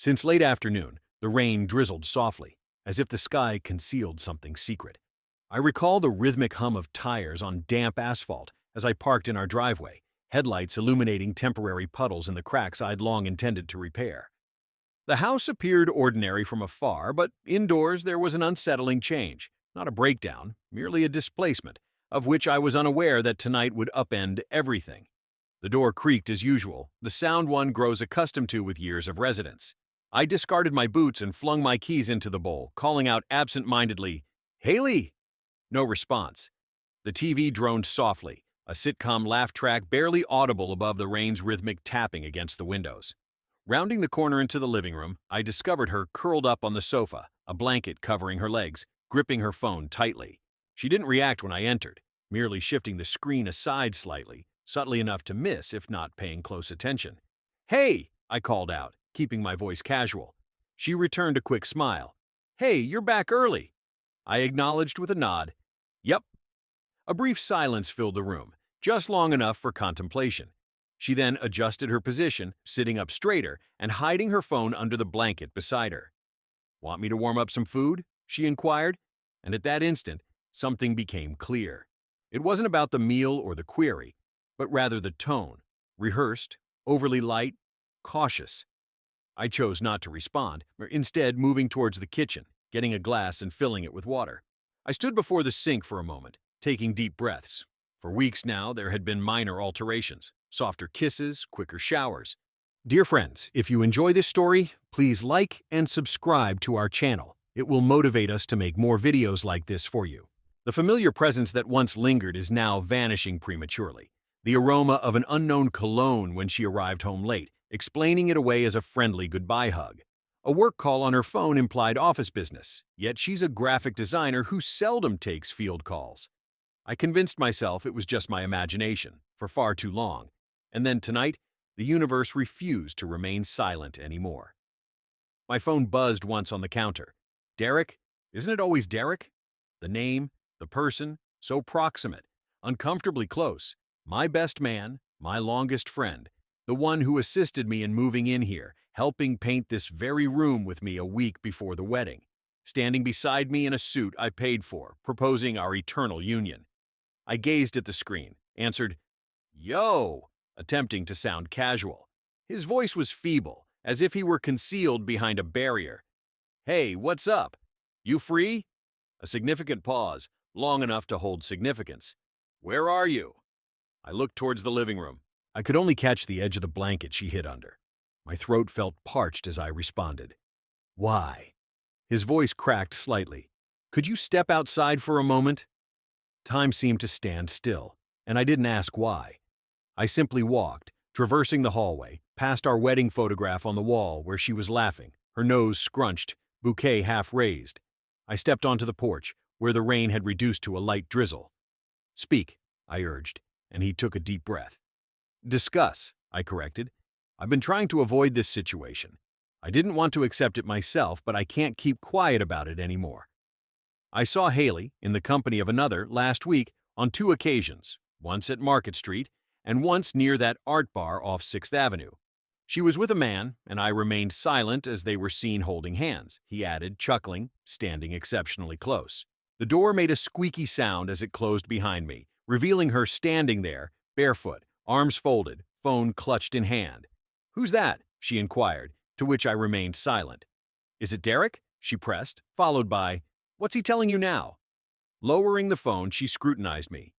Since late afternoon, the rain drizzled softly, as if the sky concealed something secret. I recall the rhythmic hum of tires on damp asphalt as I parked in our driveway, headlights illuminating temporary puddles in the cracks I'd long intended to repair. The house appeared ordinary from afar, but indoors there was an unsettling change, not a breakdown, merely a displacement, of which I was unaware that tonight would upend everything. The door creaked as usual, the sound one grows accustomed to with years of residence. I discarded my boots and flung my keys into the bowl, calling out absent-mindedly, "Haley!" No response. The TV droned softly, a sitcom laugh track barely audible above the rain's rhythmic tapping against the windows. Rounding the corner into the living room, I discovered her curled up on the sofa, a blanket covering her legs, gripping her phone tightly. She didn't react when I entered, merely shifting the screen aside slightly, subtly enough to miss if not paying close attention. "Hey!" I called out, keeping my voice casual. She returned a quick smile. "Hey, you're back early." I acknowledged with a nod. "Yep." A brief silence filled the room, just long enough for contemplation. She then adjusted her position, sitting up straighter and hiding her phone under the blanket beside her. "Want me to warm up some food?" she inquired, and at that instant, something became clear. It wasn't about the meal or the query, but rather the tone, rehearsed, overly light, cautious. I chose not to respond, instead moving towards the kitchen, getting a glass and filling it with water. I stood before the sink for a moment, taking deep breaths. For weeks now, there had been minor alterations, softer kisses, quicker showers. Dear friends, if you enjoy this story, please like and subscribe to our channel. It will motivate us to make more videos like this for you. The familiar presence that once lingered is now vanishing prematurely. The aroma of an unknown cologne when she arrived home late, explaining it away as a friendly goodbye hug. A work call on her phone implied office business, yet she's a graphic designer who seldom takes field calls. I convinced myself it was just my imagination, for far too long, and then tonight, the universe refused to remain silent anymore. My phone buzzed once on the counter. Derek? Isn't it always Derek? The name, the person, so proximate, uncomfortably close. My best man, my longest friend, the one who assisted me in moving in here, helping paint this very room with me a week before the wedding, standing beside me in a suit I paid for, proposing our eternal union. I gazed at the screen, answered, "Yo," attempting to sound casual. His voice was feeble, as if he were concealed behind a barrier. "Hey, what's up? You free?" A significant pause, long enough to hold significance. "Where are you?" I looked towards the living room. I could only catch the edge of the blanket she hid under. My throat felt parched as I responded. "Why?" His voice cracked slightly. "Could you step outside for a moment?" Time seemed to stand still, and I didn't ask why. I simply walked, traversing the hallway, past our wedding photograph on the wall where she was laughing, her nose scrunched, bouquet half raised. I stepped onto the porch, where the rain had reduced to a light drizzle. "Speak," I urged, and he took a deep breath. "Discuss," I corrected. "I've been trying to avoid this situation. I didn't want to accept it myself, but I can't keep quiet about it anymore. I saw Haley, in the company of another, last week on 2 occasions, once at Market Street and once near that art bar off 6th Avenue. She was with a man, and I remained silent as they were seen holding hands," he added, chuckling, standing exceptionally close. The door made a squeaky sound as it closed behind me, revealing her standing there, barefoot, arms folded, phone clutched in hand. "Who's that?" she inquired, to which I remained silent. "Is it Derek?" she pressed, followed by, "What's he telling you now?" Lowering the phone, she scrutinized me.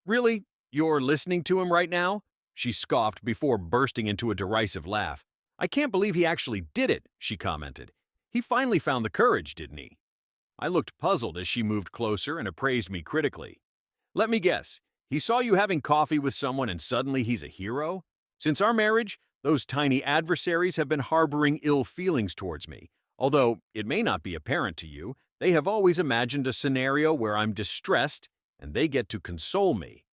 "Really? You're listening to him right now?" she scoffed before bursting into a derisive laugh. "I can't believe he actually did it," she commented. "He finally found the courage, didn't he?" I looked puzzled as she moved closer and appraised me critically. "Let me guess. He saw you having coffee with someone and suddenly he's a hero? Since our marriage, those tiny adversaries have been harboring ill feelings towards me. Although it may not be apparent to you, they have always imagined a scenario where I'm distressed and they get to console me."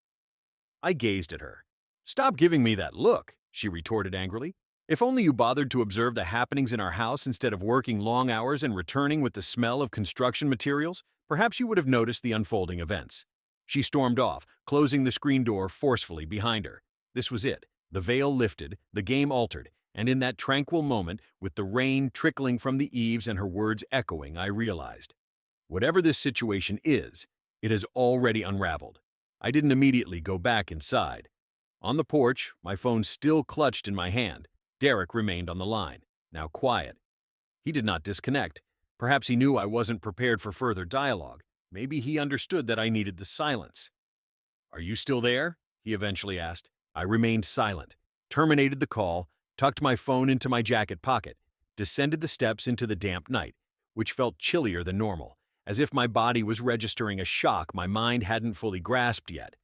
I gazed at her. "Stop giving me that look," she retorted angrily. "If only you bothered to observe the happenings in our house instead of working long hours and returning with the smell of construction materials, perhaps you would have noticed the unfolding events." She stormed off, closing the screen door forcefully behind her. This was it. The veil lifted, the game altered, And in that tranquil moment, with the rain trickling from the eaves and her words echoing, I realized, whatever this situation is, it has already unraveled. I didn't immediately go back inside. On the porch, my phone still clutched in my hand, Derek remained on the line, now quiet. He did not disconnect. Perhaps he knew I wasn't prepared for further dialogue. Maybe he understood that I needed the silence. "Are you still there?" he eventually asked. I remained silent, terminated the call, tucked my phone into my jacket pocket, descended the steps into the damp night, which felt chillier than normal, as if my body was registering a shock my mind hadn't fully grasped yet.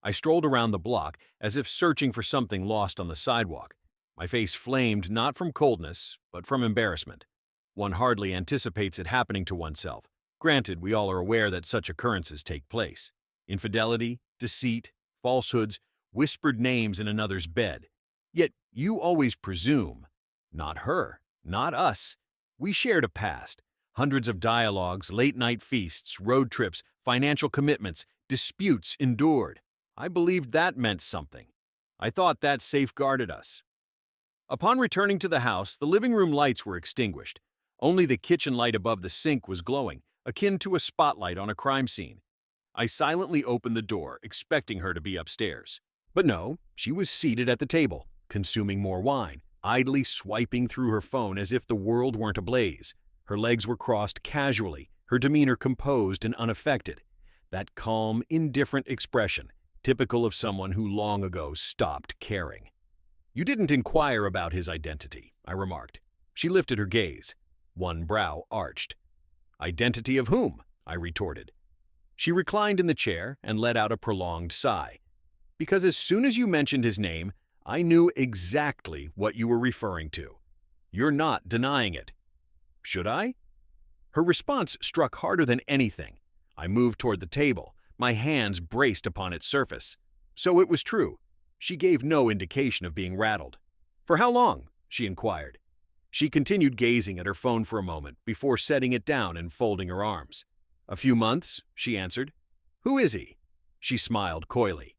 I strolled around the block as if searching for something lost on the sidewalk. My face flamed not from coldness, but from embarrassment. One hardly anticipates it happening to oneself. Granted, we all are aware that such occurrences take place. Infidelity, deceit, falsehoods, whispered names in another's bed. Yet you always presume, not her, not us. We shared a past. Hundreds of dialogues, late-night feasts, road trips, financial commitments, disputes endured. I believed that meant something. I thought that safeguarded us. Upon returning to the house, the living room lights were extinguished. Only the kitchen light above the sink was glowing, akin to a spotlight on a crime scene. I silently opened the door, expecting her to be upstairs. But no, she was seated at the table, consuming more wine, idly swiping through her phone as if the world weren't ablaze. Her legs were crossed casually, her demeanor composed and unaffected. That calm, indifferent expression, typical of someone who long ago stopped caring. "You didn't inquire about his identity," I remarked. She lifted her gaze. One brow arched. "Identity of whom?" I retorted. She reclined in the chair and let out a prolonged sigh. "Because as soon as you mentioned his name, I knew exactly what you were referring to. You're not denying it." "Should I?" Her response struck harder than anything. I moved toward the table, my hands braced upon its surface. So it was true. She gave no indication of being rattled. "For how long?" she inquired. She continued gazing at her phone for a moment before setting it down and folding her arms. "A few months," she answered. "Who is he?" She smiled coyly.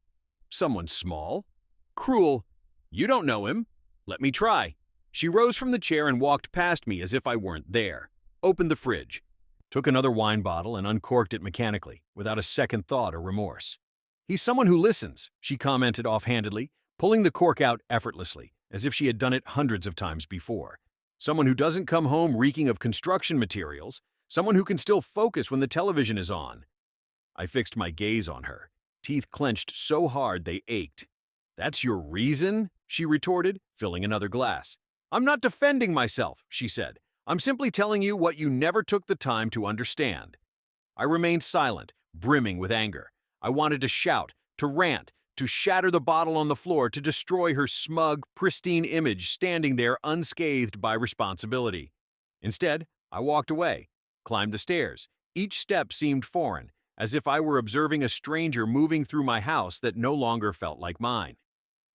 "Someone small? Cruel. You don't know him. Let me try." She rose from the chair and walked past me as if I weren't there. Opened the fridge. Took another wine bottle and uncorked it mechanically, without a second thought or remorse. "He's someone who listens," she commented offhandedly, pulling the cork out effortlessly, as if she had done it hundreds of times before. "Someone who doesn't come home reeking of construction materials. Someone who can still focus when the television is on." I fixed my gaze on her, teeth clenched so hard they ached. "That's your reason?" she retorted, filling another glass. "I'm not defending myself," she said. "I'm simply telling you what you never took the time to understand." I remained silent, brimming with anger. I wanted to shout, to rant, to shatter the bottle on the floor, to destroy her smug, pristine image standing there unscathed by responsibility. Instead, I walked away, climbed the stairs. Each step seemed foreign, as if I were observing a stranger moving through my house that no longer felt like mine.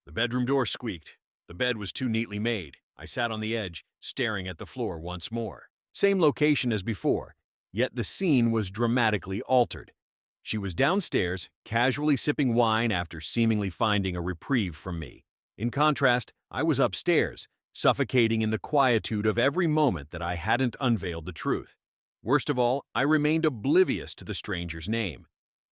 The bedroom door squeaked. The bed was too neatly made. I sat on the edge, staring at the floor once more. Same location as before, yet the scene was dramatically altered. She was downstairs, casually sipping wine after seemingly finding a reprieve from me. In contrast, I was upstairs, suffocating in the quietude of every moment that I hadn't unveiled the truth. Worst of all, I remained oblivious to the stranger's name.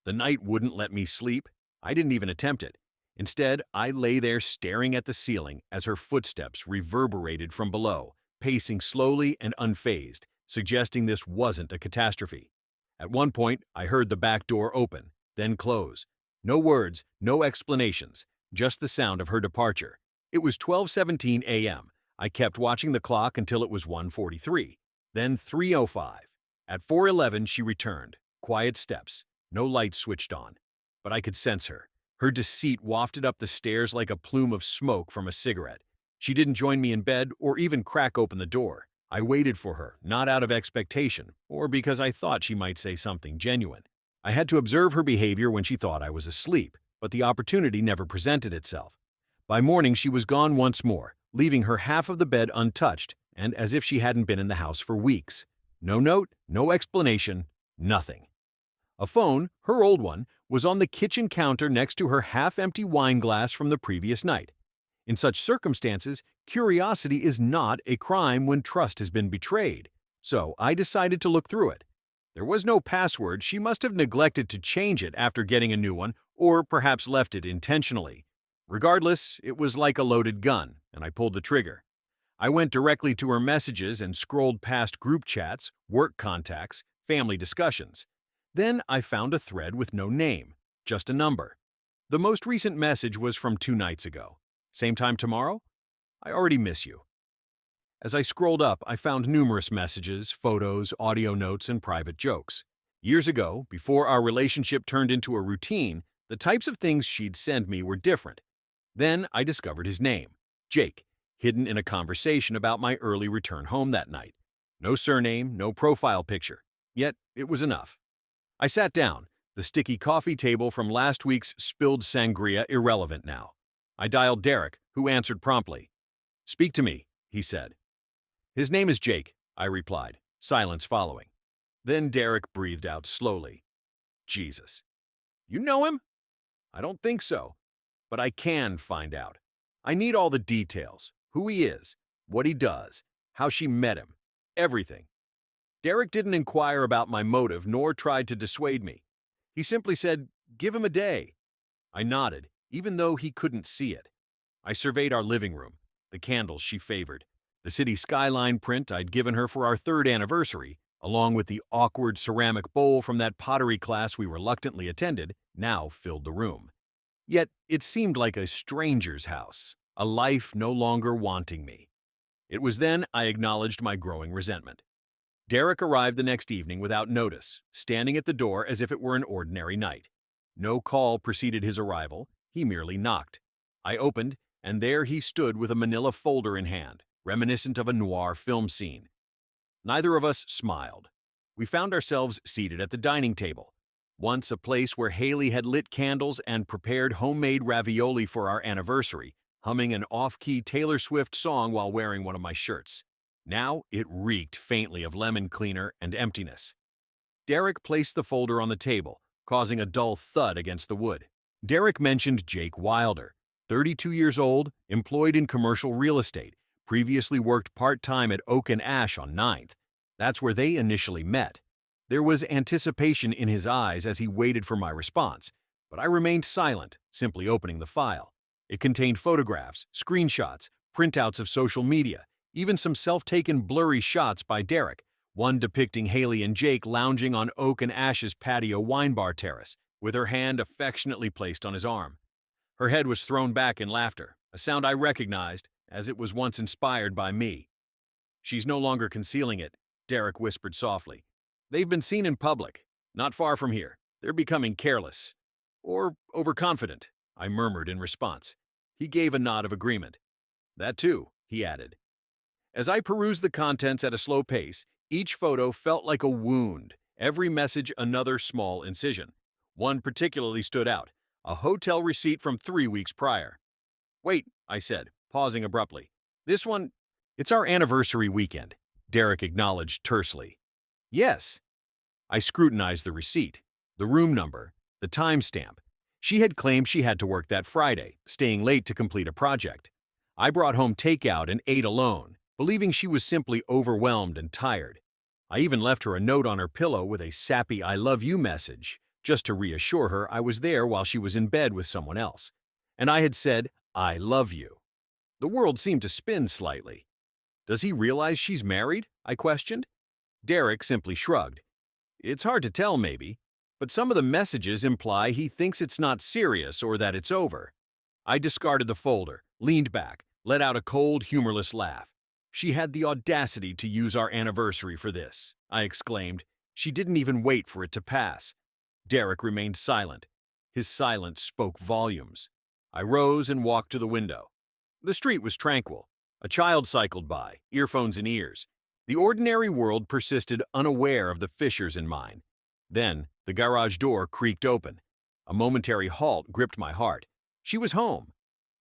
The night wouldn't let me sleep. I didn't even attempt it. Instead, I lay there staring at the ceiling as her footsteps reverberated from below, pacing slowly and unfazed, suggesting this wasn't a catastrophe. At one point, I heard the back door open, then close. No words, no explanations, just the sound of her departure. It was 12:17 a.m. I kept watching the clock until it was 1:43, then 3:05. At 4:11, she returned. Quiet steps, no lights switched on. But I could sense her. Her deceit wafted up the stairs like a plume of smoke from a cigarette. She didn't join me in bed or even crack open the door. I waited for her, not out of expectation, or because I thought she might say something genuine. I had to observe her behavior when she thought I was asleep, but the opportunity never presented itself. By morning, she was gone once more, leaving her half of the bed untouched, and as if she hadn't been in the house for weeks. No note, no explanation, nothing. A phone, her old one, was on the kitchen counter next to her half-empty wine glass from the previous night. In such circumstances, curiosity is not a crime when trust has been betrayed. So I decided to look through it. There was no password. She must have neglected to change it after getting a new one, or perhaps left it intentionally. Regardless, it was like a loaded gun, and I pulled the trigger. I went directly to her messages and scrolled past group chats, work contacts, family discussions. Then I found a thread with no name, just a number. The most recent message was from 2 nights ago. Same time tomorrow? I already miss you. As I scrolled up, I found numerous messages, photos, audio notes, and private jokes. Years ago, before our relationship turned into a routine, the types of things she'd send me were different. Then I discovered his name, Jake, hidden in a conversation about my early return home that night. No surname, no profile picture. Yet, it was enough. I sat down, the sticky coffee table from last week's spilled sangria irrelevant now. I dialed Derek, who answered promptly. "Speak to me," he said. "His name is Jake," I replied, silence following. Then Derek breathed out slowly. "Jesus. You know him?" "I don't think so, but I can find out. I need all the details, who he is, what he does, how she met him, everything." Derek didn't inquire about my motive nor tried to dissuade me. He simply said, "Give him a day." I nodded, even though he couldn't see it. I surveyed our living room, the candles she favored, the city skyline print I'd given her for our 3rd anniversary, along with the awkward ceramic bowl from that pottery class we reluctantly attended, now filled the room. Yet it seemed like a stranger's house, a life no longer wanting me. It was then I acknowledged my growing resentment. Derek arrived the next evening without notice, standing at the door as if it were an ordinary night. No call preceded his arrival, he merely knocked. I opened, and there he stood with a manila folder in hand, reminiscent of a noir film scene. Neither of us smiled. We found ourselves seated at the dining table, once a place where Haley had lit candles and prepared homemade ravioli for our anniversary, humming an off-key Taylor Swift song while wearing one of my shirts. Now it reeked faintly of lemon cleaner and emptiness. Derek placed the folder on the table, causing a dull thud against the wood. Derek mentioned Jake Wilder, 32 years old, employed in commercial real estate, previously worked part-time at Oak and Ash on 9th. That's where they initially met. There was anticipation in his eyes as he waited for my response, but I remained silent, simply opening the file. It contained photographs, screenshots, printouts of social media, even some self-taken blurry shots by Derek, one depicting Haley and Jake lounging on Oak and Ash's patio wine bar terrace, with her hand affectionately placed on his arm. Her head was thrown back in laughter, a sound I recognized, as it was once inspired by me. "She's no longer concealing it," Derek whispered softly. "They've been seen in public, not far from here. They're becoming careless. Or overconfident," I murmured in response. He gave a nod of agreement. "That too," he added. As I perused the contents at a slow pace, each photo felt like a wound, every message another small incision. One particularly stood out, a hotel receipt from 3 weeks prior. "Wait," I said, pausing abruptly. "This one, it's our anniversary weekend," Derek acknowledged tersely. "Yes." I scrutinized the receipt, the room number, the timestamp. She had claimed she had to work that Friday, staying late to complete a project. I brought home takeout and ate alone, believing she was simply overwhelmed and tired. I even left her a note on her pillow with a sappy "I love you" message, just to reassure her I was there while she was in bed with someone else. And I had said, "I love you." The world seemed to spin slightly. "Does he realize she's married?" I questioned. Derek simply shrugged. "It's hard to tell, maybe, but some of the messages imply he thinks it's not serious or that it's over." I discarded the folder, leaned back, let out a cold, humorless laugh. "She had the audacity to use our anniversary for this," I exclaimed. "She didn't even wait for it to pass." Derek remained silent. His silence spoke volumes. I rose and walked to the window. The street was tranquil. A child cycled by, earphones in ears. The ordinary world persisted unaware of the fissures in mine. Then, the garage door creaked open. A momentary halt gripped my heart. She was home.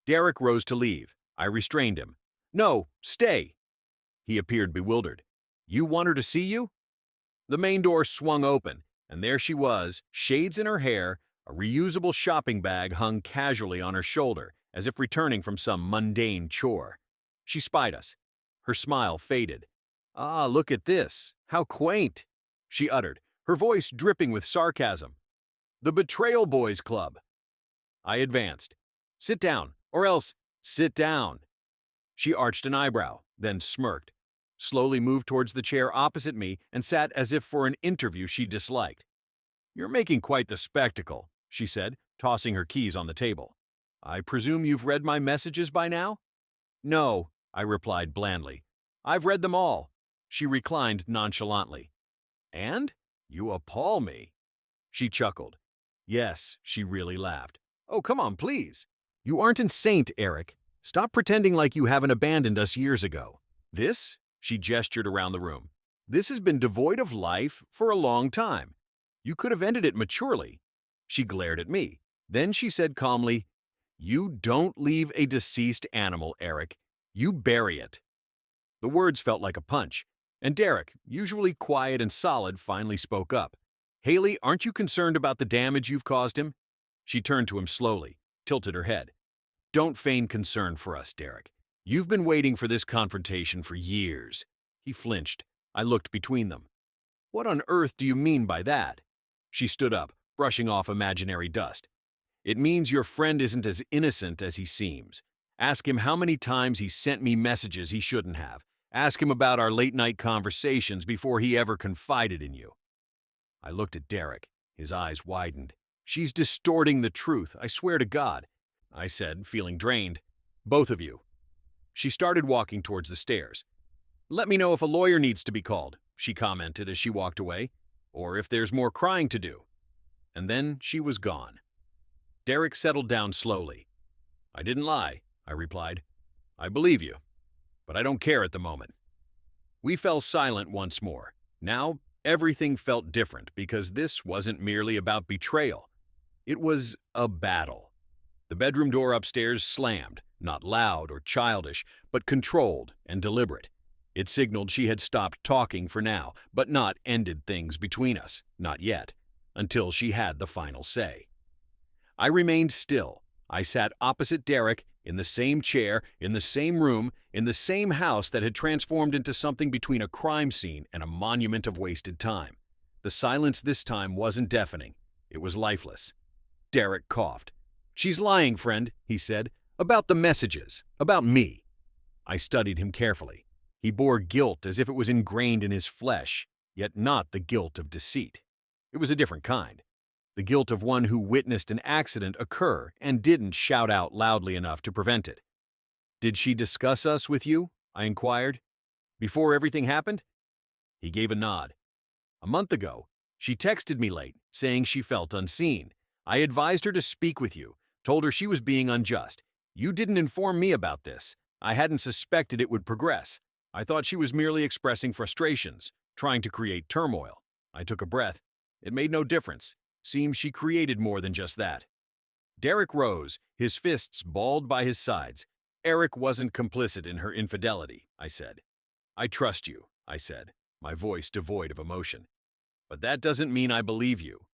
Derek rose to leave. I restrained him. "No, stay." He appeared bewildered. "You want her to see you?" The main door swung open, and there she was, shades in her hair, a reusable shopping bag hung casually on her shoulder, as if returning from some mundane chore. She spied us. Her smile faded. "Ah, look at this. How quaint," she uttered, her voice dripping with sarcasm. "The Betrayal Boys Club." I advanced. "Sit down, or else sit down." She arched an eyebrow, then smirked, slowly moved towards the chair opposite me, and sat as if for an interview she disliked. "You're making quite the spectacle," she said, tossing her keys on the table. "I presume you've read my messages by now?" "No," I replied blandly. "I've read them all." She reclined nonchalantly. "And? You appall me." She chuckled. Yes, she really laughed. "Oh, come on, please. You aren't a saint, Eric. Stop pretending like you haven't abandoned us years ago. This," she gestured around the room, "this has been devoid of life for a long time. You could have ended it maturely." She glared at me. Then she said calmly, "You don't leave a deceased animal, Eric. You bury it." The words felt like a punch, and Derek, usually quiet and solid, finally spoke up. "Haley, aren't you concerned about the damage you've caused him?" She turned to him slowly, tilted her head. "Don't feign concern for us, Derek. You've been waiting for this confrontation for years." He flinched. I looked between them. "What on earth do you mean by that?" She stood up, brushing off imaginary dust. "It means your friend isn't as innocent as he seems. Ask him how many times he sent me messages he shouldn't have. Ask him about our late-night conversations before he ever confided in you." I looked at Derek. His eyes widened. "She's distorting the truth, I swear to God," I said, feeling drained. "Both of you." She started walking towards the stairs. "Let me know if a lawyer needs to be called," she commented as she walked away, "or if there's more crying to do." And then she was gone. Derek settled down slowly. "I didn't lie," I replied. "I believe you, but I don't care at the moment." We fell silent once more. Now, everything felt different because this wasn't merely about betrayal. It was a battle. The bedroom door upstairs slammed, not loud or childish, but controlled and deliberate. It signaled she had stopped talking for now, but not ended things between us, not yet, until she had the final say. I remained still. I sat opposite Derek, in the same chair, in the same room, in the same house that had transformed into something between a crime scene and a monument of wasted time. The silence this time wasn't deafening. It was lifeless. Derek coughed. "She's lying, friend," he said, "about the messages, about me." I studied him carefully. He bore guilt as if it was ingrained in his flesh, yet not the guilt of deceit. It was a different kind. The guilt of one who witnessed an accident occur and didn't shout out loudly enough to prevent it. "Did she discuss us with you?" I inquired. "Before everything happened?" He gave a nod. "A month ago, she texted me late, saying she felt unseen. I advised her to speak with you, told her she was being unjust. You didn't inform me about this. I hadn't suspected it would progress. I thought she was merely expressing frustrations, trying to create turmoil." I took a breath. It made no difference. Seems she created more than just that. Derek rose, his fists balled by his sides. "Eric wasn't complicit in her infidelity," I said. "I trust you," I said, my voice devoid of emotion. "But that doesn't mean I believe you."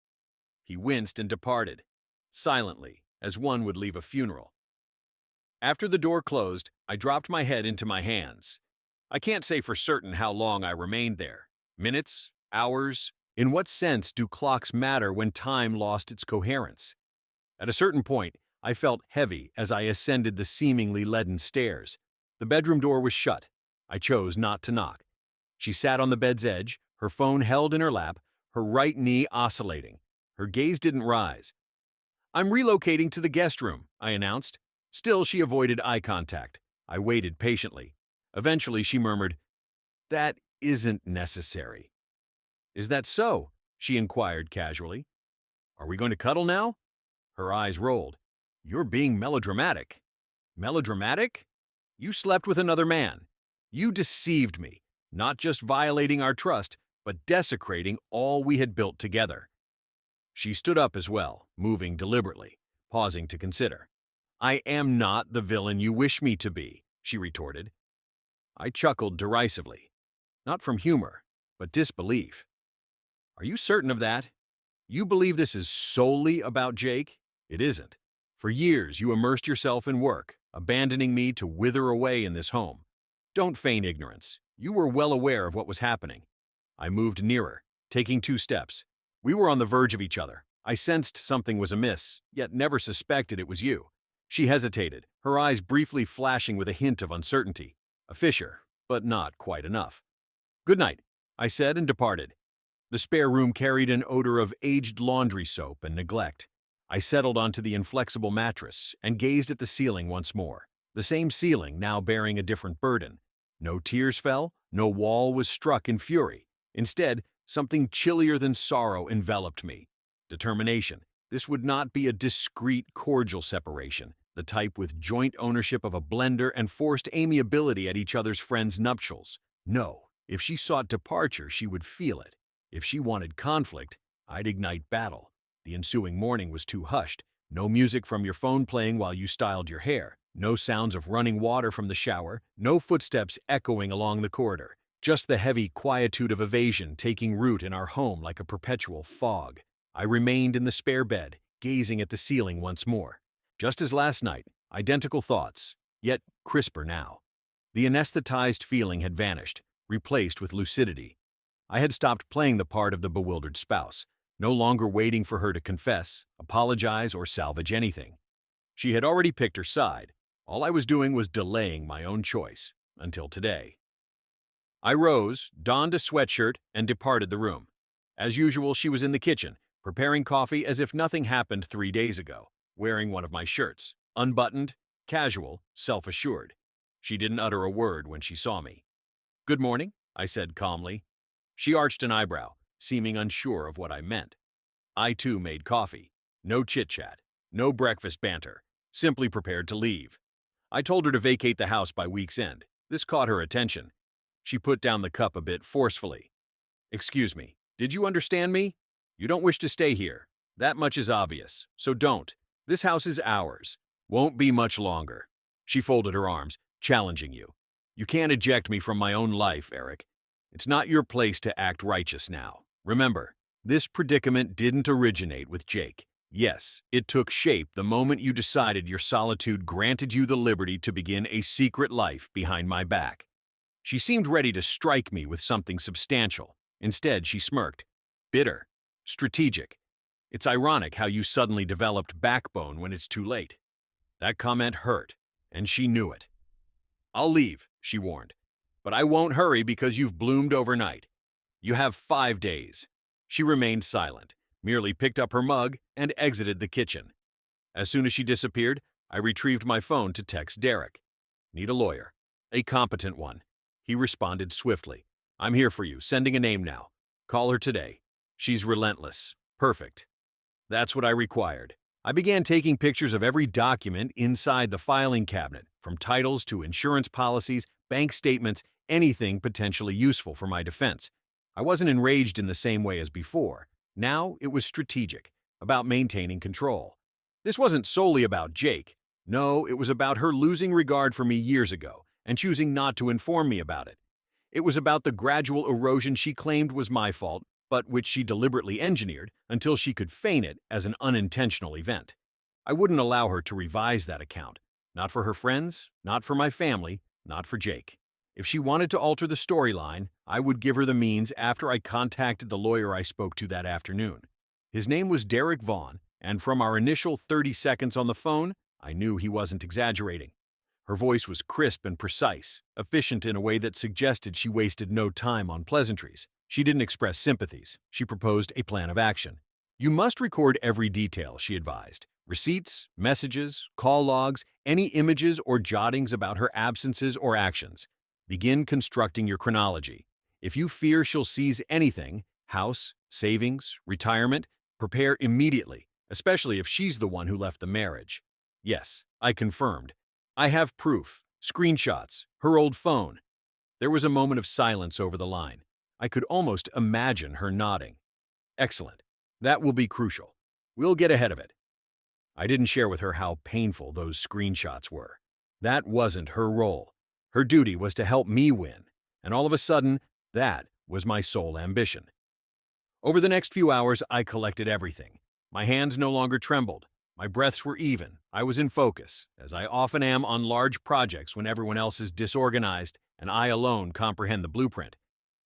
He winced and departed, silently, as one would leave a funeral. After the door closed, I dropped my head into my hands. I can't say for certain how long I remained there. Minutes? Hours? In what sense do clocks matter when time lost its coherence? At a certain point, I felt heavy as I ascended the seemingly leaden stairs. The bedroom door was shut. I chose not to knock. She sat on the bed's edge, her phone held in her lap, her right knee oscillating. Her gaze didn't rise. "I'm relocating to the guest room," I announced. Still, she avoided eye contact. I waited patiently. Eventually, she murmured, "That isn't necessary." "Is that so?" she inquired casually. "Are we going to cuddle now?" Her eyes rolled. "You're being melodramatic." "Melodramatic? You slept with another man. You deceived me, not just violating our trust, but desecrating all we had built together." She stood up as well, moving deliberately, pausing to consider. "I am not the villain you wish me to be," she retorted. I chuckled derisively, not from humor, but disbelief. "Are you certain of that? You believe this is solely about Jake?" "It isn't. For years, you immersed yourself in work, abandoning me to wither away in this home. Don't feign ignorance. You were well aware of what was happening. I moved nearer, taking 2 steps. We were on the verge of each other. I sensed something was amiss, yet never suspected it was you. She hesitated, her eyes briefly flashing with a hint of uncertainty. A fissure, but not quite enough. "Good night," I said and departed. The spare room carried an odor of aged laundry soap and neglect. I settled onto the inflexible mattress and gazed at the ceiling once more. The same ceiling, now bearing a different burden. No tears fell, no wall was struck in fury. Instead, something chillier than sorrow enveloped me. Determination. This would not be a discreet, cordial separation, the type with joint ownership of a blender and forced amiability at each other's friends' nuptials. No, if she sought departure, she would feel it. If she wanted conflict, I'd ignite battle. The ensuing morning was too hushed. No music from your phone playing while you styled your hair. No sounds of running water from the shower. No footsteps echoing along the corridor. Just the heavy quietude of evasion taking root in our home like a perpetual fog. I remained in the spare bed, gazing at the ceiling once more. Just as last night, identical thoughts, yet crisper now. The anesthetized feeling had vanished, replaced with lucidity. I had stopped playing the part of the bewildered spouse, no longer waiting for her to confess, apologize, or salvage anything. She had already picked her side. All I was doing was delaying my own choice, until today. I rose, donned a sweatshirt, and departed the room. As usual, she was in the kitchen, preparing coffee as if nothing happened 3 days ago, wearing one of my shirts, unbuttoned, casual, self-assured. She didn't utter a word when she saw me. "Good morning," I said calmly. She arched an eyebrow, seeming unsure of what I meant. I too made coffee. No chit-chat, no breakfast banter, simply prepared to leave. I told her to vacate the house by week's end. This caught her attention. She put down the cup a bit forcefully. "Excuse me, did you understand me? You don't wish to stay here. That much is obvious, so don't. This house is ours. Won't be much longer." She folded her arms, challenging you. "You can't eject me from my own life, Eric. It's not your place to act righteous now. Remember, this predicament didn't originate with Jake. Yes, it took shape the moment you decided your solitude granted you the liberty to begin a secret life behind my back." She seemed ready to strike me with something substantial. Instead, she smirked. "Bitter. Strategic. It's ironic how you suddenly developed backbone when it's too late." That comment hurt, and she knew it. "I'll leave," she warned. "But I won't hurry because you've bloomed overnight. You have 5 days." She remained silent, merely picked up her mug and exited the kitchen. As soon as she disappeared, I retrieved my phone to text Derek. "Need a lawyer. A competent one." He responded swiftly. "I'm here for you, sending a name now. Call her today. She's relentless. Perfect." That's what I required. I began taking pictures of every document inside the filing cabinet, from titles to insurance policies, bank statements, anything potentially useful for my defense. I wasn't enraged in the same way as before. Now it was strategic, about maintaining control. This wasn't solely about Jake. No, it was about her losing regard for me years ago and choosing not to inform me about it. It was about the gradual erosion she claimed was my fault, but which she deliberately engineered until she could feign it as an unintentional event. I wouldn't allow her to revise that account. Not for her friends, not for my family, not for Jake. If she wanted to alter the storyline, I would give her the means after I contacted the lawyer I spoke to that afternoon. His name was Derek Vaughn, and from our initial 30 seconds on the phone, I knew he wasn't exaggerating. Her voice was crisp and precise, efficient in a way that suggested she wasted no time on pleasantries. She didn't express sympathies. She proposed a plan of action. "You must record every detail," she advised. "Receipts, messages, call logs, any images or jottings about her absences or actions. Begin constructing your chronology. If you fear she'll seize anything, house, savings, retirement, prepare immediately, especially if she's the one who left the marriage." Yes, I confirmed. "I have proof, screenshots, her old phone." There was a moment of silence over the line. I could almost imagine her nodding. "Excellent. That will be crucial. We'll get ahead of it." I didn't share with her how painful those screenshots were. That wasn't her role. Her duty was to help me win, and all of a sudden, that was my sole ambition. Over the next few hours, I collected everything. My hands no longer trembled. My breaths were even. I was in focus, as I often am on large projects when everyone else is disorganized and I alone comprehend the blueprint.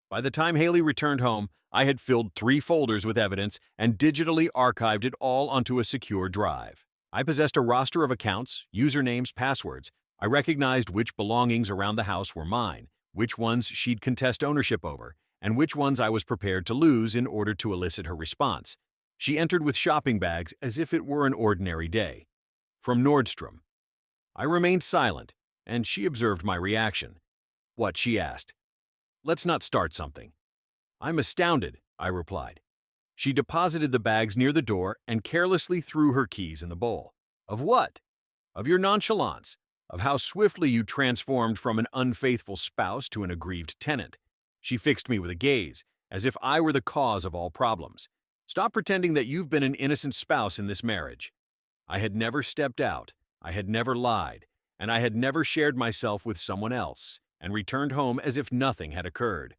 By the time Haley returned home, I had filled 3 folders with evidence and digitally archived it all onto a secure drive. I possessed a roster of accounts, usernames, passwords. I recognized which belongings around the house were mine, which ones she'd contest ownership over, and which ones I was prepared to lose in order to elicit her response. She entered with shopping bags as if it were an ordinary day. From Nordstrom. I remained silent, and she observed my reaction. What, she asked. Let's not start something. I'm astounded, I replied. She deposited the bags near the door and carelessly threw her keys in the bowl. Of what? Of your nonchalance, of how swiftly you transformed from an unfaithful spouse to an aggrieved tenant. She fixed me with a gaze, as if I were the cause of all problems. Stop pretending that you've been an innocent spouse in this marriage. I had never stepped out, I had never lied, and I had never shared myself with someone else, and returned home as if nothing had occurred.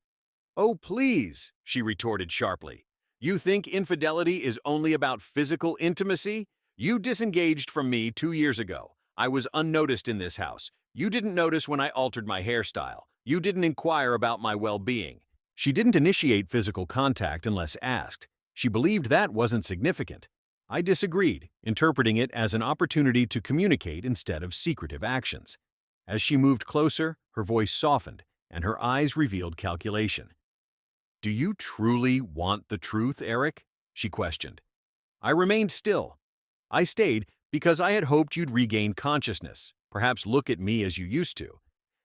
Oh, please, she retorted sharply. You think infidelity is only about physical intimacy? You disengaged from me 2 years ago. I was unnoticed in this house. You didn't notice when I altered my hairstyle. You didn't inquire about my well-being. She didn't initiate physical contact unless asked. She believed that wasn't significant. I disagreed, interpreting it as an opportunity to communicate instead of secretive actions. As she moved closer, her voice softened, and her eyes revealed calculation. Do you truly want the truth, Eric? She questioned. I remained still. I stayed because I had hoped you'd regain consciousness, perhaps look at me as you used to.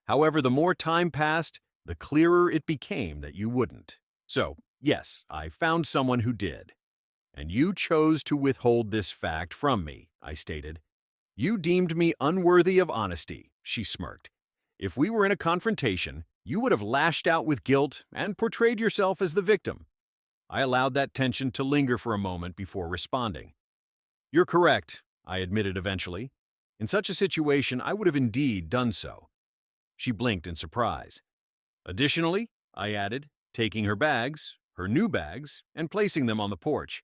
However, the more time passed, the clearer it became that you wouldn't. So, yes, I found someone who did. And you chose to withhold this fact from me, I stated. You deemed me unworthy of honesty, she smirked. If we were in a confrontation, you would have lashed out with guilt and portrayed yourself as the victim. I allowed that tension to linger for a moment before responding. You're correct, I admitted eventually. In such a situation, I would have indeed done so. She blinked in surprise. Additionally, I added, taking her bags, her new bags, and placing them on the porch.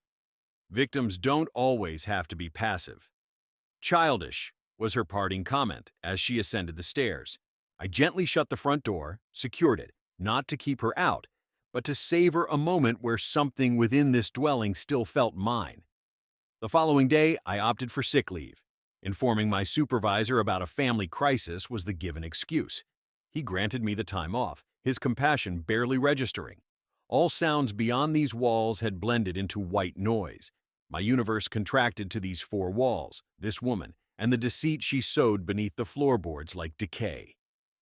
Victims don't always have to be passive. Childish, was her parting comment as she ascended the stairs. I gently shut the front door, secured it, not to keep her out, but to savor a moment where something within this dwelling still felt mine. The following day, I opted for sick leave. Informing my supervisor about a family crisis was the given excuse. He granted me the time off, his compassion barely registering. All sounds beyond these walls had blended into white noise. My universe contracted to these 4 walls, this woman, and the deceit she sewed beneath the floorboards like decay.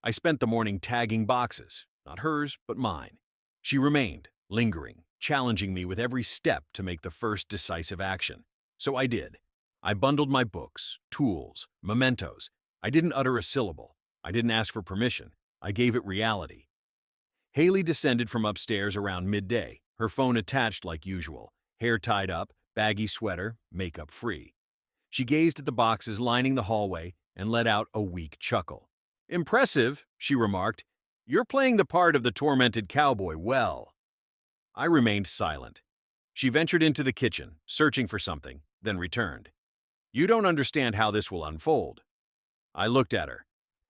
I spent the morning tagging boxes, not hers, but mine. She remained, lingering, challenging me with every step to make the first decisive action. So I did. I bundled my books, tools, mementos. I didn't utter a syllable. I didn't ask for permission. I gave it reality. Haley descended from upstairs around midday, her phone attached like usual, hair tied up, baggy sweater, makeup free. She gazed at the boxes lining the hallway and let out a weak chuckle. Impressive, she remarked. You're playing the part of the tormented cowboy well. I remained silent. She ventured into the kitchen, searching for something, then returned. You don't understand how this will unfold. I looked at her.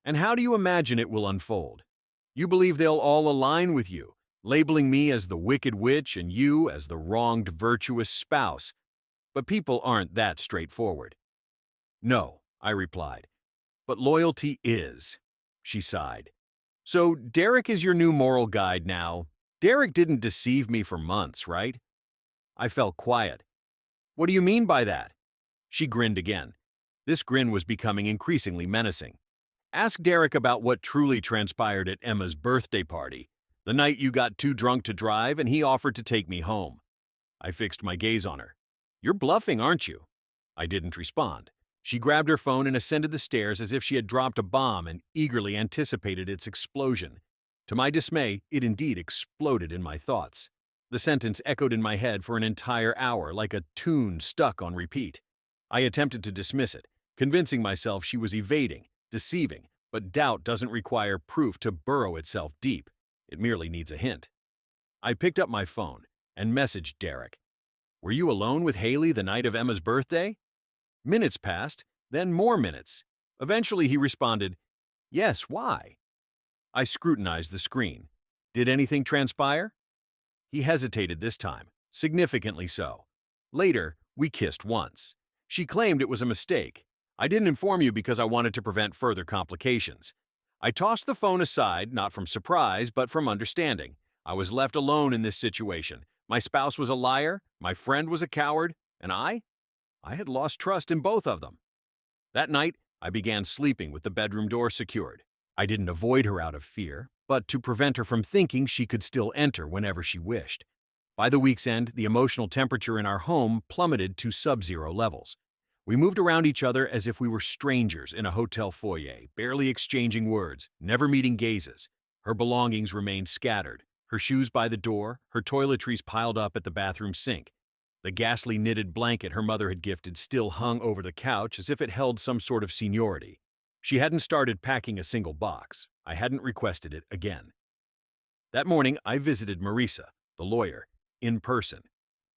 And how do you imagine it will unfold? You believe they'll all align with you, labeling me as the wicked witch and you as the wronged virtuous spouse. But people aren't that straightforward. No, I replied. But loyalty is. She sighed. So Derek is your new moral guide now. Derek didn't deceive me for months, right? I fell quiet. What do you mean by that? She grinned again. This grin was becoming increasingly menacing. Ask Derek about what truly transpired at Emma's birthday party, the night you got too drunk to drive and he offered to take me home. I fixed my gaze on her. You're bluffing, aren't you? I didn't respond. She grabbed her phone and ascended the stairs as if she had dropped a bomb and eagerly anticipated its explosion. To my dismay, it indeed exploded in my thoughts. The sentence echoed in my head for an entire hour like a tune stuck on repeat. I attempted to dismiss it, convincing myself she was evading, deceiving, but doubt doesn't require proof to burrow itself deep. It merely needs a hint. I picked up my phone and messaged Derek. Were you alone with Haley the night of Emma's birthday? Minutes passed, then more minutes. Eventually he responded, "Yes, why?" I scrutinized the screen. Did anything transpire? He hesitated this time, significantly so. Later, we kissed once. She claimed it was a mistake. I didn't inform you because I wanted to prevent further complications. I tossed the phone aside, not from surprise, but from understanding. I was left alone in this situation. My spouse was a liar, my friend was a coward, and I had lost trust in both of them. That night, I began sleeping with the bedroom door secured. I didn't avoid her out of fear, but to prevent her from thinking she could still enter whenever she wished. By the week's end, the emotional temperature in our home plummeted to sub-zero levels. We moved around each other as if we were strangers in a hotel foyer, barely exchanging words, never meeting gazes. Her belongings remained scattered, her shoes by the door, her toiletries piled up at the bathroom sink. The ghastly knitted blanket her mother had gifted still hung over the couch as if it held some sort of seniority. She hadn't started packing a single box. I hadn't requested it again. That morning, I visited Marisa, the lawyer, in person.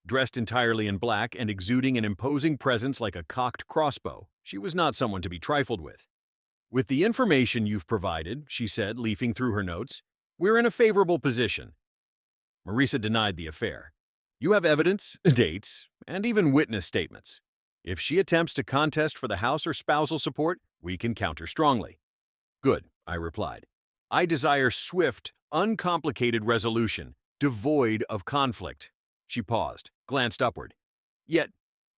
Dressed entirely in black and exuding an imposing presence like a cocked crossbow, she was not someone to be trifled with. "With the information you've provided," she said, leafing through her notes, "we're in a favorable position." Marisa denied the affair. "You have evidence, dates, and even witness statements. If she attempts to contest for the house or spousal support, we can counter strongly." "Good," I replied. "I desire swift, uncomplicated resolution, devoid of conflict." She paused, glanced upward. "Yet,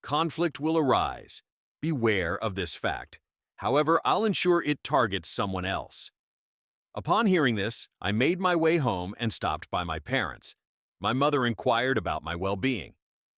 conflict will arise. Beware of this fact. However, I'll ensure it targets someone else." Upon hearing this, I made my way home and stopped by my parents. My mother inquired about my well-being.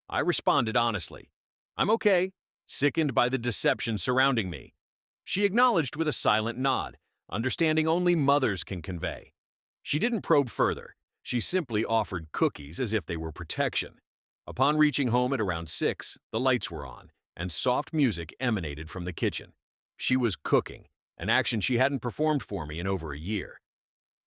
I responded honestly, "I'm okay," sickened by the deception surrounding me. She acknowledged with a silent nod, understanding only mothers can convey. She didn't probe further. She simply offered cookies as if they were protection. Upon reaching home at around 6, the lights were on, and soft music emanated from the kitchen. She was cooking, an action she hadn't performed for me in over a year.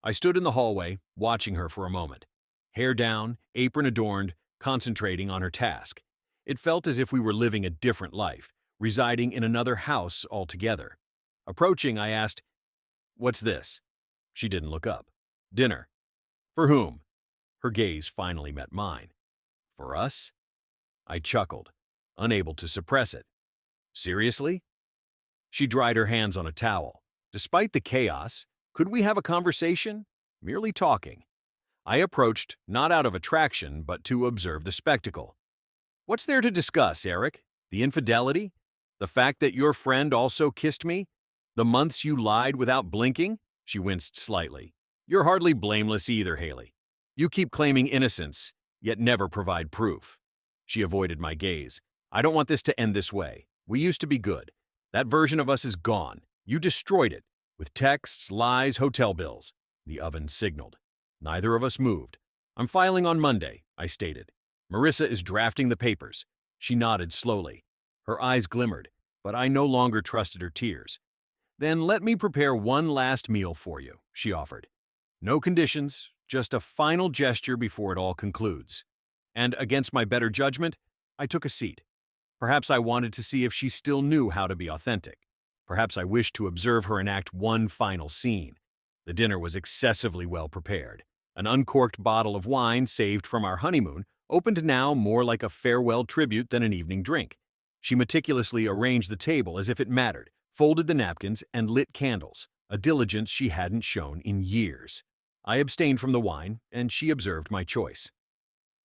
I stood in the hallway, watching her for a moment. Hair down, apron adorned, concentrating on her task. It felt as if we were living a different life, residing in another house altogether. Approaching, I asked, "What's this?" She didn't look up. "Dinner." "For whom?" Her gaze finally met mine. "For us?" I chuckled, unable to suppress it. "Seriously?" She dried her hands on a towel. Despite the chaos, could we have a conversation? Merely talking. I approached, not out of attraction, but to observe the spectacle. "What's there to discuss, Eric? The infidelity? The fact that your friend also kissed me? The months you lied without blinking?" She winced slightly. "You're hardly blameless either, Haley. You keep claiming innocence, yet never provide proof." She avoided my gaze. "I don't want this to end this way. We used to be good. That version of us is gone. You destroyed it, with texts, lies, hotel bills." The oven signaled. Neither of us moved. "I'm filing on Monday," I stated. "Marissa is drafting the papers." She nodded slowly. Her eyes glimmered, but I no longer trusted her tears. "Then let me prepare one last meal for you," she offered. "No conditions, just a final gesture before it all concludes." And against my better judgment, I took a seat. Perhaps I wanted to see if she still knew how to be authentic. Perhaps I wished to observe her enact one final scene. The dinner was excessively well prepared. An uncorked bottle of wine saved from our honeymoon opened now more like a farewell tribute than an evening drink. She meticulously arranged the table as if it mattered, folded the napkins, and lit candles, a diligence she hadn't shown in years. I abstained from the wine, and she observed my choice.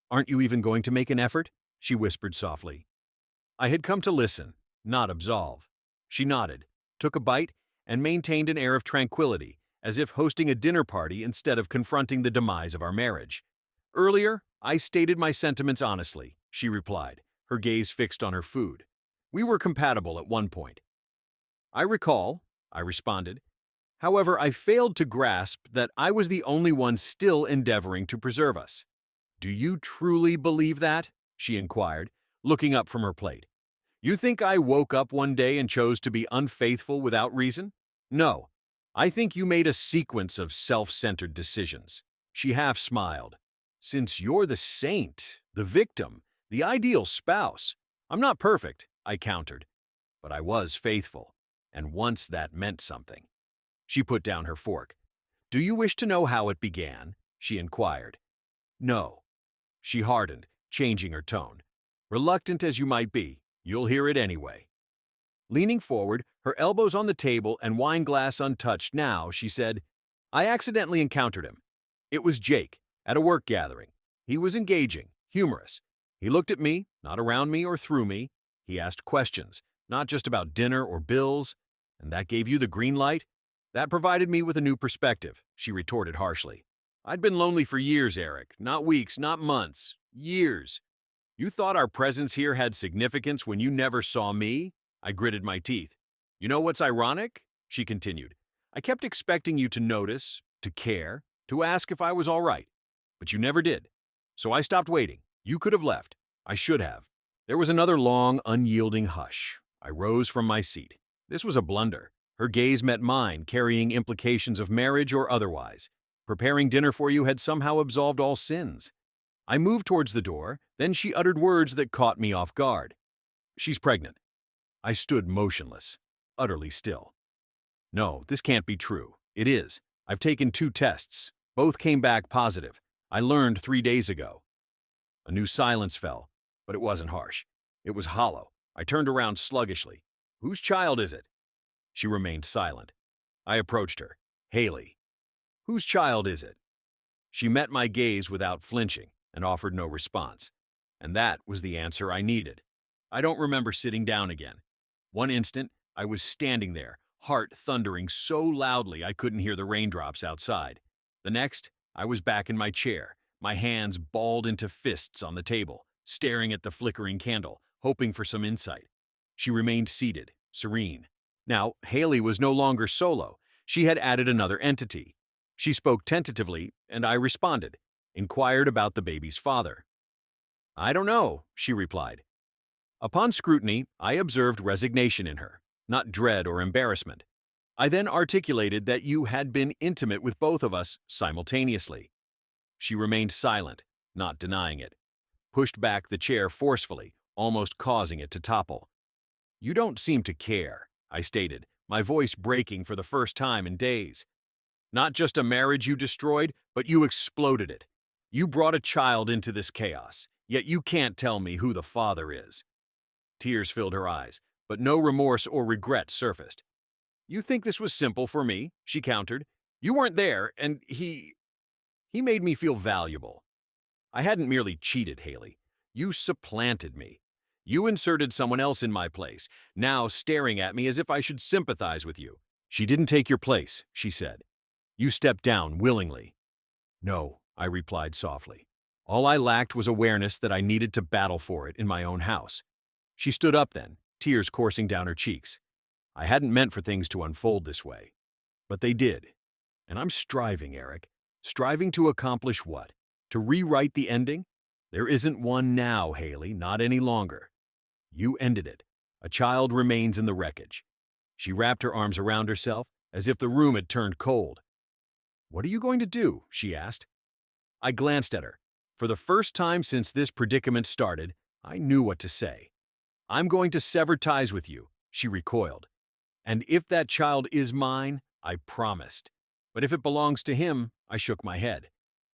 "Aren't you even going to make an effort?" she whispered softly. I had come to listen, not absolve. She nodded, took a bite, and maintained an air of tranquility, as if hosting a dinner party instead of confronting the demise of our marriage. "Earlier, I stated my sentiments honestly," she replied, her gaze fixed on her food. "We were compatible at one point." "I recall," I responded. "However, I failed to grasp that I was the only one still endeavoring to preserve us." "Do you truly believe that?" she inquired, looking up from her plate. "You think I woke up one day and chose to be unfaithful without reason? No. I think you made a sequence of self-centered decisions." She half smiled. "Since you're the saint, the victim, the ideal spouse." "I'm not perfect," I countered. but I was faithful, and once that meant something. She put down her fork. "Do you wish to know how it began?" she inquired. "No." She hardened, changing her tone. "Reluctant as you might be, you'll hear it anyway." Leaning forward, her elbows on the table and wine glass untouched now, she said, "I accidentally encountered him. It was Jake, at a work gathering. He was engaging, humorous. He looked at me, not around me or through me. He asked questions, not just about dinner or bills. And that gave you the green light? That provided me with a new perspective," she retorted harshly. "I'd been lonely for years, Eric. Not weeks, not months. Years. You thought our presence here had significance when you never saw me?" I gritted my teeth. "You know what's ironic?" she continued. "I kept expecting you to notice, to care, to ask if I was all right. But you never did. So I stopped waiting. You could have left. I should have." There was another long, unyielding hush. I rose from my seat. This was a blunder. Her gaze met mine, carrying implications of marriage or otherwise. Preparing dinner for you had somehow absolved all sins. I moved towards the door, then she uttered words that caught me off guard. "She's pregnant." I stood motionless, utterly still. "No, this can't be true." "It is. I've taken 2 tests. Both came back positive. I learned 3 days ago." A new silence fell, but it wasn't harsh. It was hollow. I turned around sluggishly. "Whose child is it?" She remained silent. I approached her. "Haley." "Whose child is it?" She met my gaze without flinching and offered no response. And that was the answer I needed. I don't remember sitting down again. One instant, I was standing there, heart thundering so loudly I couldn't hear the raindrops outside. The next, I was back in my chair, my hands balled into fists on the table, staring at the flickering candle, hoping for some insight. She remained seated, serene. Now, Haley was no longer solo. She had added another entity. She spoke tentatively, and I responded, inquired about the baby's father. "I don't know," she replied. Upon scrutiny, I observed resignation in her, not dread or embarrassment. I then articulated that you had been intimate with both of us simultaneously. She remained silent, not denying it, pushed back the chair forcefully, almost causing it to topple. "You don't seem to care," I stated, my voice breaking for the first time in days. "Not just a marriage you destroyed, but you exploded it. You brought a child into this chaos, yet you can't tell me who the father is." Tears filled her eyes, but no remorse or regret surfaced. "You think this was simple for me?" she countered. "You weren't there, and he made me feel valuable." "I hadn't merely cheated, Haley. You supplanted me. You inserted someone else in my place, now staring at me as if I should sympathize with you." "She didn't take your place," she said. "You stepped down willingly." "No," I replied softly. "All I lacked was awareness that I needed to battle for it in my own house." She stood up then, tears coursing down her cheeks. "I hadn't meant for things to unfold this way. But they did. And I'm striving, Eric. Striving to accomplish what? To rewrite the ending? There isn't one now, Haley, not any longer. You ended it. A child remains in the wreckage." She wrapped her arms around herself, as if the room had turned cold. "What are you going to do?" she asked. I glanced at her. For the first time since this predicament started, I knew what to say. "I'm going to sever ties with you," she recoiled. "And if that child is mine, I promised. But if it belongs to him," I shook my head.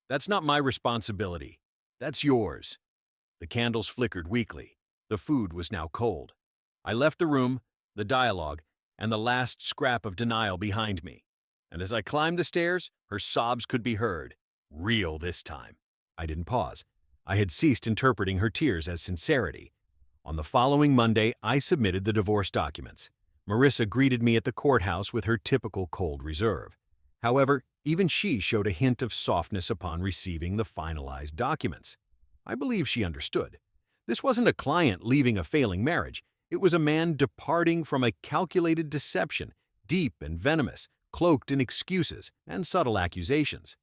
"That's not my responsibility. That's yours." The candles flickered weakly. The food was now cold. I left the room, the dialogue, and the last scrap of denial behind me. And as I climbed the stairs, her sobs could be heard. Real this time. I didn't pause. I had ceased interpreting her tears as sincerity. On the following Monday, I submitted the divorce documents. Marissa greeted me at the courthouse with her typical cold reserve. However, even she showed a hint of softness upon receiving the finalized documents. I believe she understood. This wasn't a client leaving a failing marriage. It was a man departing from a calculated deception, deep and venomous, cloaked in excuses and subtle accusations.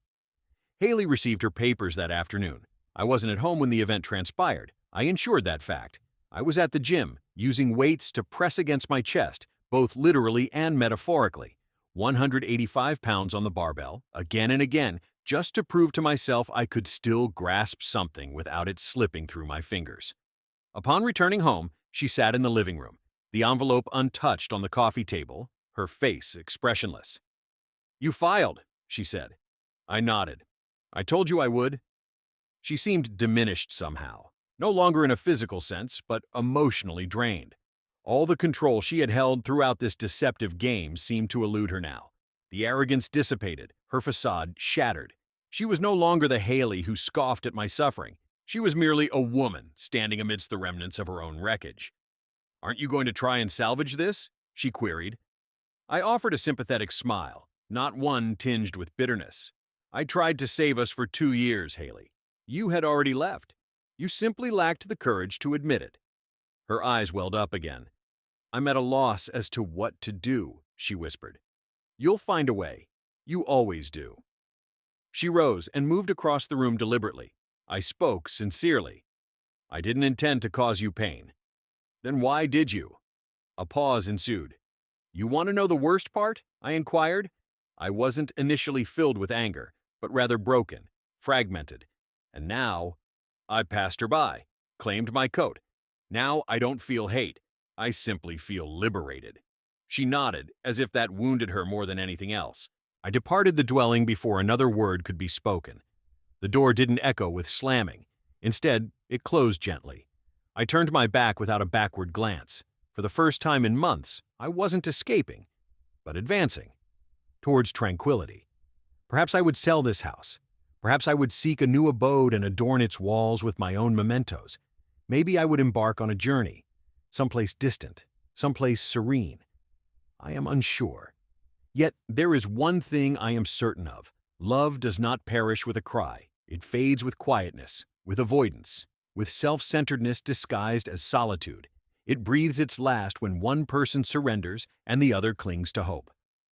Haley received her papers that afternoon. I wasn't at home when the event transpired. I ensured that fact. I was at the gym, using weights to press against my chest, both literally and metaphorically. 185 pounds on the barbell, again and again, just to prove to myself I could still grasp something without it slipping through my fingers. Upon returning home, she sat in the living room, the envelope untouched on the coffee table, her face expressionless. "You filed," she said. I nodded. "I told you I would." She seemed diminished somehow, no longer in a physical sense, but emotionally drained. All the control she had held throughout this deceptive game seemed to elude her now. The arrogance dissipated, her facade shattered. She was no longer the Haley who scoffed at my suffering. She was merely a woman standing amidst the remnants of her own wreckage. "Aren't you going to try and salvage this?" she queried. I offered a sympathetic smile, not one tinged with bitterness. "I tried to save us for 2 years, Haley. You had already left. You simply lacked the courage to admit it." Her eyes welled up again. "I'm at a loss as to what to do," she whispered. "You'll find a way. You always do." She rose and moved across the room deliberately. I spoke sincerely. "I didn't intend to cause you pain." "Then why did you?" A pause ensued. "You want to know the worst part?" I inquired. I wasn't initially filled with anger, but rather broken, fragmented. And now, I passed her by, claimed my coat. Now I don't feel hate. I simply feel liberated. She nodded, as if that wounded her more than anything else. I departed the dwelling before another word could be spoken. The door didn't echo with slamming. Instead, it closed gently. I turned my back without a backward glance. For the first time in months, I wasn't escaping, but advancing towards tranquility. Perhaps I would sell this house. Perhaps I would seek a new abode and adorn its walls with my own mementos. Maybe I would embark on a journey, someplace distant, someplace serene. I am unsure. Yet there is one thing I am certain of. Love does not perish with a cry. It fades with quietness, with avoidance, with self-centeredness disguised as solitude. It breathes its last when one person surrenders and the other clings to hope.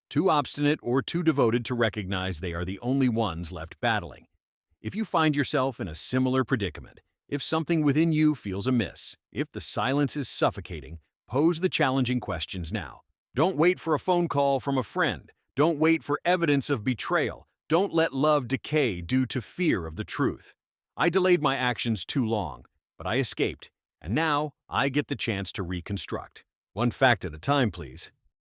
Too obstinate or too devoted to recognize they are the only ones left battling. If you find yourself in a similar predicament, if something within you feels amiss, if the silence is suffocating, pose the challenging questions now. Don't wait for a phone call from a friend. Don't wait for evidence of betrayal. Don't let love decay due to fear of the truth. I delayed my actions too long, but I escaped, and now I get the chance to reconstruct. One fact at a time, please.